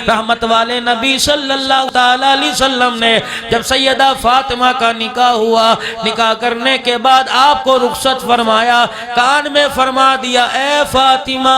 رحمت والے نبی صلی اللہ تعالیٰ علیہ وسلم نے جب سیدہ فاطمہ کا نکاح ہوا، نکاح کرنے کے بعد آپ کو رخصت فرمایا، کان میں فرما دیا اے فاطمہ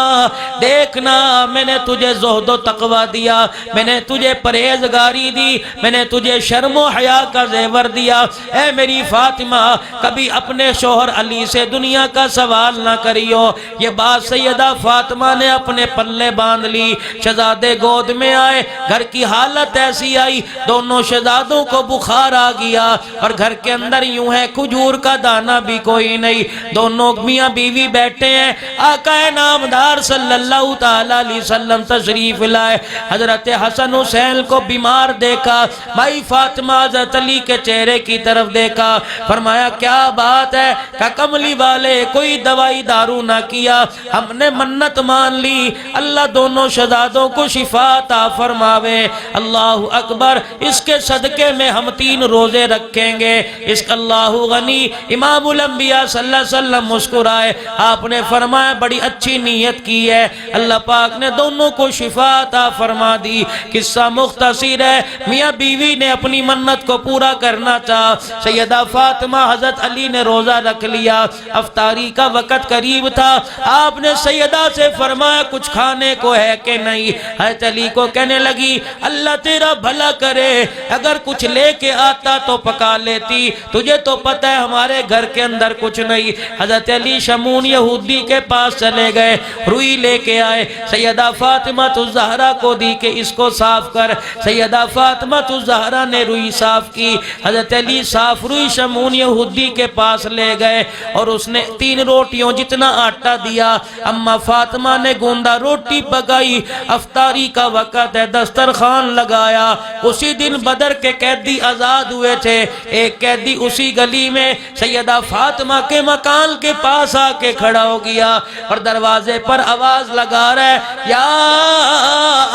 دیکھنا میں نے تجھے زہد و تقوی دیا، میں نے تجھے پرہیزگاری دی، میں نے تجھے شرم و حیا کا زیور دیا، اے میری فاطمہ کبھی اپنے شوہر علی سے دنیا کا سوال نہ کریو۔ یہ بات سیدہ فاطمہ نے اپنے پلے باندھ لی، شہزادے گود میں آئے، گھر کی حالت ایسی آئی دونوں شہزادوں کو بخار آ گیا اور گھر کے اندر یوں ہے کھجور کا دانہ بھی کوئی نہیں، دونوں میاں بیوی بیٹھے ہیں، آقا نامدار صلی اللہ تعالیٰ علیہ وسلم تشریف لائے، حضرت حسن حسین کو بیمار دیکھا، بھائی فاطمہ حضرت علی کے چہرے کی طرف دیکھا، فرمایا کیا بات ہے کہ کملی والے کوئی دوائی دارو نہ کیا، ہم نے منت مان لی اللہ دونوں شہزادوں کو شفا عطا فرماوے، اللہ اکبر، اس کے صدقے میں ہم 3 روزے رکھیں گے، اس کا اللہ غنی۔ امام الانبیاء صلی اللہ علیہ وسلم مسکرائے، آپ نے فرمایا بڑی اچھی نیت کی ہے، اللہ پاک نے دونوں کو شفا عطا فرما دی۔ قصہ مختصر ہے، میاں بیوی نے اپنی منت کو پورا کرنا چاہا، سیدہ فاطمہ حضرت علی نے روزہ رکھ لیا، افطاری کا وقت قریب تھا، آپ نے سیدہ سے فرمایا کچھ کھانے کو ہے کہ نہیں، حضرت علی کو کہنے لگی اللہ تیرا بھلا کرے اگر کچھ لے کے آتا تو پکا لیتی، تجھے تو پتہ ہے ہمارے گھر کے اندر کچھ نہیں۔ حضرت علی شمون یہودی کے پاس چلے گئے، روئی لے کے آئے، سیدہ فاطمہ الزہرا کو دی کہ اس کو صاف کر، سیدہ فاطمہ الزہرا نے روئی صاف کی، حضرت علی صاف روئی شمون یہودی کے پاس لے گئے اور اس نے 3 روٹیوں جتنا آٹا دیا، اما فاطمہ نے گوندا روٹی پکائی، افطاری کا وقت ہے، دسترخوان لگایا، اسی دن بدر کے قیدی آزاد ہوئے تھے، ایک قیدی اسی گلی میں سیدہ فاطمہ کے مکان کے پاس آ کے کھڑا ہو گیا اور دروازے پر آواز لگا رہا ہے یا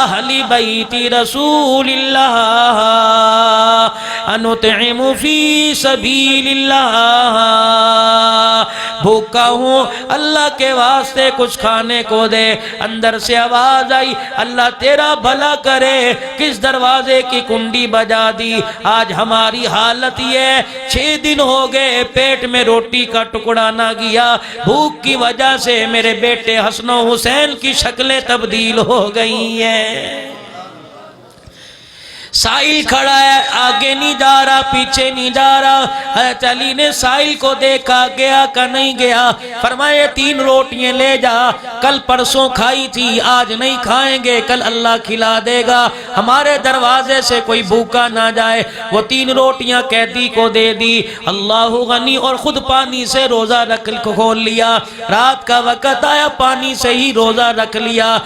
اہل بیت رسول اللہ انطعم فی سبیل اللہ، بھوکا ہوں اللہ کے واسطے کچھ کھانے کو دے۔ اندر سے آواز آئی اللہ تیرا بھلا کرے، کس دروازے کی کنڈی بجا دی، آج ہماری حالت یہ 6 دن ہو گئے پیٹ میں روٹی کا ٹکڑا نہ گیا، بھوک کی وجہ سے میرے بیٹے حسن و حسین کی شکلیں تبدیل ہو گئی ہیں۔ سائل کھڑا ہے، آگے نہیں جا رہا پیچھے نہیں جا رہا، حضرت علی نے سائل کو دیکھا، گیا کہ نہیں گیا، فرمایا 3 روٹیاں لے جا، کل پرسوں کھائی تھی آج نہیں کھائیں گے، کل اللہ کھلا دے گا، ہمارے دروازے سے کوئی بھوکا نہ جائے۔ وہ 3 روٹیاں قیدی کو دے دی، اللہ غنی، اور خود پانی سے روزہ رکھ کھول لیا، رات کا وقت آیا پانی سے ہی روزہ رکھ لیا۔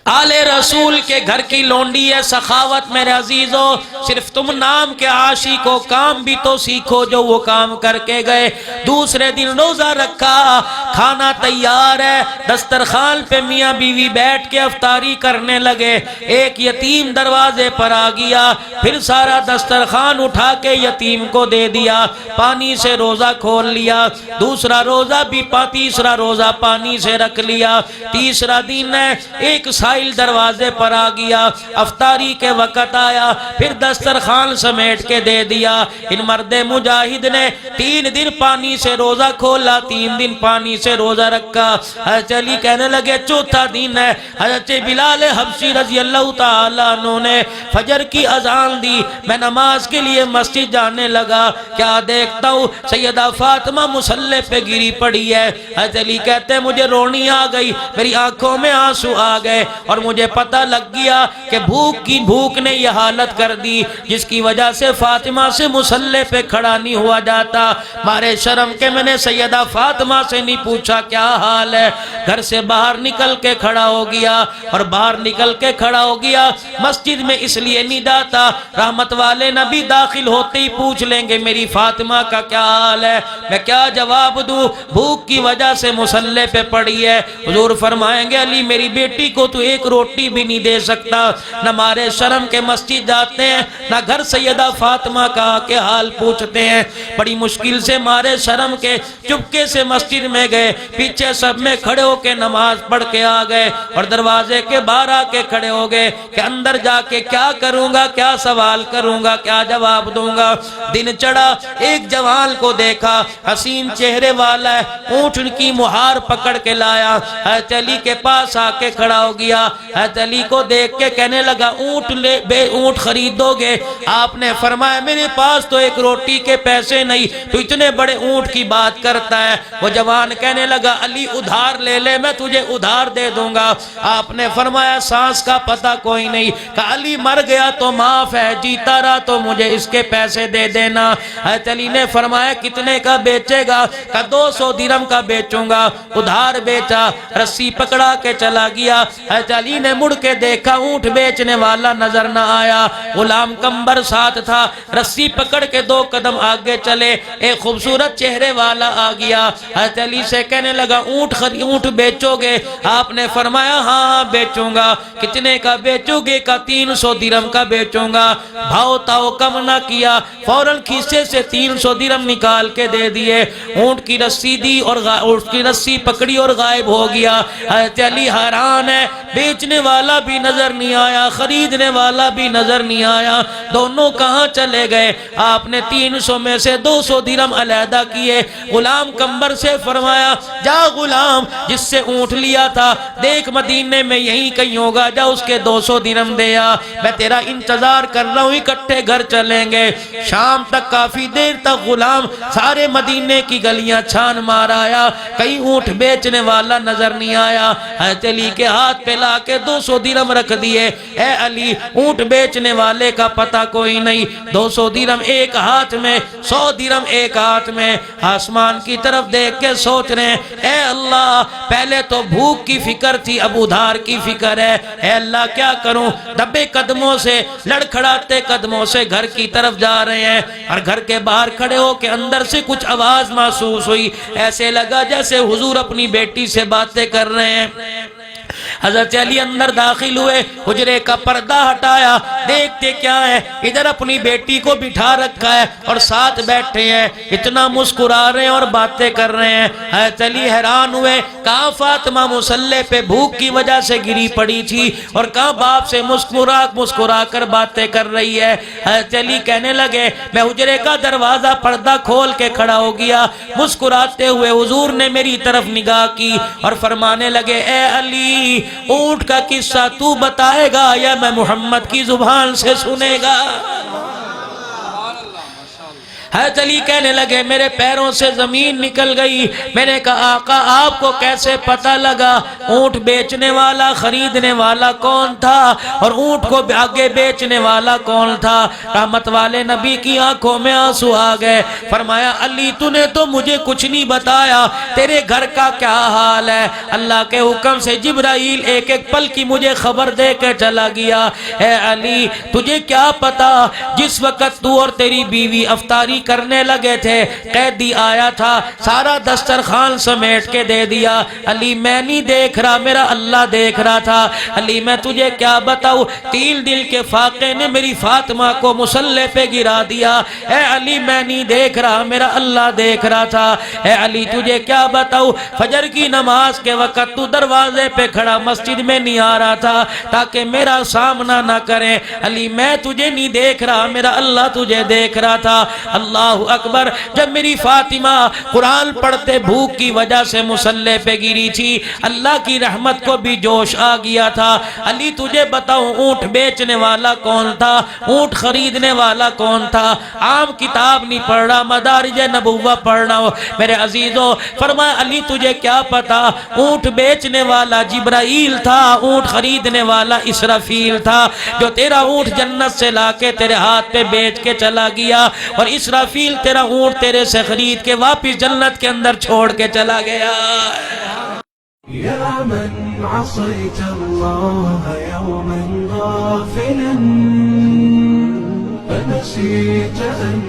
آل رسول کے گھر کی لونڈی ہے سخاوت میرے عزیزو، صرف تم نام کے عاشق ہو، کام بھی تو سیکھو جو وہ کام کر کے گئے۔ دوسرے دن روزہ رکھا، کھانا تیار ہے، دسترخوان پہ میاں بیوی بیٹھ کے افطاری کرنے لگے، ایک یتیم دروازے پر آ گیا، پھر سارا دسترخوان اٹھا کے یتیم کو دے دیا، پانی سے روزہ کھول لیا، دوسرا روزہ بھی تیسرا روزہ پانی سے رکھ لیا۔ تیسرا دن ہے، ایک سائل دروازے پر آ گیا، افطاری کے وقت آیا، پھر دسترخوان سمیٹ کے دے دیا۔ ان مرد مجاہد نے 3 دن پانی سے روزہ کھولا، 3 دن پانی سے روزہ رکھا۔ حضرت علی کہنے لگے چوتھا دن ہے، حضرت بلال حبشی رضی اللہ تعالیٰ عنہ نے فجر کی اذان دی، میں نماز کے لیے مسجد جانے لگا، کیا دیکھتا ہوں سیدہ فاطمہ مصلی پہ گری پڑی ہے۔ حضرت علی کہتے ہیں مجھے رونی آ گئی، میری آنکھوں میں آنسو آ گئے اور مجھے پتہ لگ گیا کہ بھوک نے یہ حالت کر دی جس کی وجہ سے فاطمہ سے مصلی پہ کھڑا نہیں ہوا جاتا۔ مارے شرم کے میں نے سیدہ فاطمہ سے نہیں پوچھا کیا حال ہے، گھر سے باہر نکل کے کھڑا ہو گیا، اور باہر نکل کے کھڑا ہو گیا، مسجد میں اس لیے نہیں جاتا، رحمت والے نبی داخل ہوتے ہی پوچھ لیں گے میری فاطمہ کا کیا حال ہے، میں کیا جواب دوں، بھوک کی وجہ سے مصلی پہ پڑی ہے۔ حضور فرمائیں گے علی میری بیٹی کو تو ایک روٹی بھی نہیں دے سکتا، نہ مارے شرم کے مسجد جاتے ہیں، نہ گھر سیدہ فاطمہ کا کے حال پوچھتے ہیں، بڑی مشکل سے مارے شرم کے چپکے سے مسجد میں گئے، پیچھے سب میں کھڑے ہو کے نماز پڑھ کے آ گئے اور دروازے کے باہر آ کے کھڑے ہو گئے کہ اندر جا کے کیا کروں گا، کیا سوال کروں گا، کیا جواب دوں گا۔ دن چڑھا، ایک جوان کو دیکھا، حسین چہرے والا ہے، اونٹ کی مہار پکڑ کے لایا، حضرت علی کے پاس آ کے کھڑا ہو گیا، حضرت علی کو دیکھ کے کہنے لگا اونٹ خریدو گے؟ آپ نے فرمایا میرے پاس تو ایک روٹی کے پیسے نہیں، تو اتنے بڑے اونٹ کی بات کرتا ہے۔ وہ جوان کہنے لگا علی ادھار لے لے، میں تجھے ادھار دے دوں گا۔ آپ نے فرمایا سانس کا پتہ کوئی نہیں، کہ علی مر گیا تو معاف ہے، جیتا رہا تو مجھے اس کے پیسے دے دینا۔ حضرت علی نے فرمایا کتنے کا بیچے گا؟ کہ 200 درہم کا بیچوں گا۔ ادھار بیچا، رسی پکڑا کے چلا گیا۔ حضرت علی نے مڑ کے دیکھا، اونٹ بیچنے والا نظر نہ آیا، غلام کمبر ساتھ تھا، رسی پکڑ کے 2 قدم آگے چلے، ایک خوبصورت چہرے والا آ گیا، حضرت علی سے کہنے لگا اونٹ بیچو گے؟ آپ نے فرمایا ہاں بیچوں گا۔ کتنے کا بیچو گے؟ کا 300 درہم کا بیچوں گا۔ بھاؤ تاؤ کم نہ کیا، فوراً کھیسے سے 300 درہم نکال کے دے دیے، اونٹ کی رسی دی اور اس کی رسی پکڑی اور غائب ہو گیا۔ حضرت علی حیران ہے، بیچنے والا بھی نظر نہیں آیا، خریدنے والا بھی نظر نہیں آیا، دونوں کہاں چلے گئے؟ آپ نے 300 میں سے 200 درہم علیحدہ کیے، غلام کمبر سے فرمایا جا غلام جس سے اونٹ لیا تھا دیکھ مدینے میں یہیں کہیں ہوگا، جا اس کے 200 درہم دے آ، میں تیرا انتظار کر رہا ہوں، اکٹھے گھر چلیں گے۔ شام تک کافی دیر تک غلام سارے مدینے کی گلیاں چھان مار آیا، کہیں اونٹ بیچنے والا نظر نہیں آیا۔ حضرت علی کے ہاتھ پہ لا کے 200 درہم رکھ دیے، اے علی اونٹ بیچنے والے کا پتہ کوئی نہیں، 200 درہم ایک ہاتھ میں، 100 درہم ایک ہاتھ میں، آسمان کی طرف دیکھ کے سوچ رہے ہیں اے اللہ پہلے تو بھوک کی فکر تھی، اب ادھار کی فکر ہے، اے اللہ کیا کروں؟ دبے قدموں سے، لڑکھڑاتے قدموں سے گھر کی طرف جا رہے ہیں، اور گھر کے باہر کھڑے ہو کے اندر سے کچھ آواز محسوس ہوئی، ایسے لگا جیسے حضور اپنی بیٹی سے باتیں کر رہے ہیں۔ حضرت علی اندر داخل ہوئے، حجرے کا پردہ ہٹایا، دیکھتے کیا ہے، ادھر اپنی بیٹی کو بٹھا رکھا ہے اور ساتھ بیٹھے ہیں، اتنا مسکرا رہے ہیں اور باتیں کر رہے ہیں۔ حضرت علی حیران ہوئے، کہاں فاطمہ مصلی پہ بھوک کی وجہ سے گری پڑی تھی اور کہاں باپ سے مسکرا کر باتیں کر رہی ہے۔ حضرت علی کہنے لگے میں حجرے کا دروازہ پردہ کھول کے کھڑا ہو گیا، مسکراتے ہوئے حضور نے میری طرف نگاہ کی اور فرمانے لگے اے علی اونٹ کا قصہ تو بتائے گا یا میں محمد کی زبان سے سنے گا؟ حضرت علی کہنے لگے میرے پیروں سے زمین نکل گئی، میں نے کہا آقا آپ کو کیسے پتہ لگا اونٹ بیچنے والا خریدنے والا کون تھا اور اونٹ کو آگے بیچنے والا کون تھا؟ رحمت والے نبی کی آنکھوں میں آنسو آ گئے، فرمایا علی تو نے تو مجھے کچھ نہیں بتایا، تیرے گھر کا کیا حال ہے؟ اللہ کے حکم سے جبرائیل ایک ایک پل کی مجھے خبر دے کے چلا گیا، اے علی تجھے کیا پتا جس وقت تو اور تیری بیوی افطاری کرنے لگے تھے قیدی آیا تھا، سارا دسترخوان سمیٹ کے دے دیا، علی میں نہیں دیکھ رہا میرا اللہ دیکھ رہا تھا، علی میں تجھے کیا بتاؤں تیل دل کے فاقے نے میری فاطمہ کو مصلی پہ گرا دیا، اے علی میں نہیں دیکھ رہا میرا اللہ دیکھ رہا تھا، اے علی تجھے کیا بتاؤں فجر کی نماز کے وقت تو دروازے پہ کھڑا مسجد میں نہیں آ رہا تھا تاکہ میرا سامنا نہ کرے، علی میں تجھے نہیں دیکھ رہا میرا اللہ تجھے دیکھ رہا تھا۔ اللہ اکبر، جب میری فاطمہ قرآن پڑھتے بھوک کی وجہ سے مصلی پہ گری تھی اللہ کی رحمت کو بھی جوش آ گیا تھا، علی تجھے بتاؤں اونٹ بیچنے والا کون تھا، اونٹ خریدنے والا کون تھا؟ عام کتاب نہیں پڑھ رہا، مدارج نبوہ پڑھنا ہو میرے عزیزوں۔ فرمایا علی تجھے کیا پتا اونٹ بیچنے والا جبرائیل تھا، اونٹ خریدنے والا اسرافیل تھا، جو تیرا اونٹ جنت سے لا کے تیرے ہاتھ پہ بیچ کے چلا گیا اور اسرافیل تیرا اونٹ تیرے سے خرید کے واپس جنت کے اندر چھوڑ کے چلا گیا۔ يا من عصيت الله يوما غافلا فنسيت أن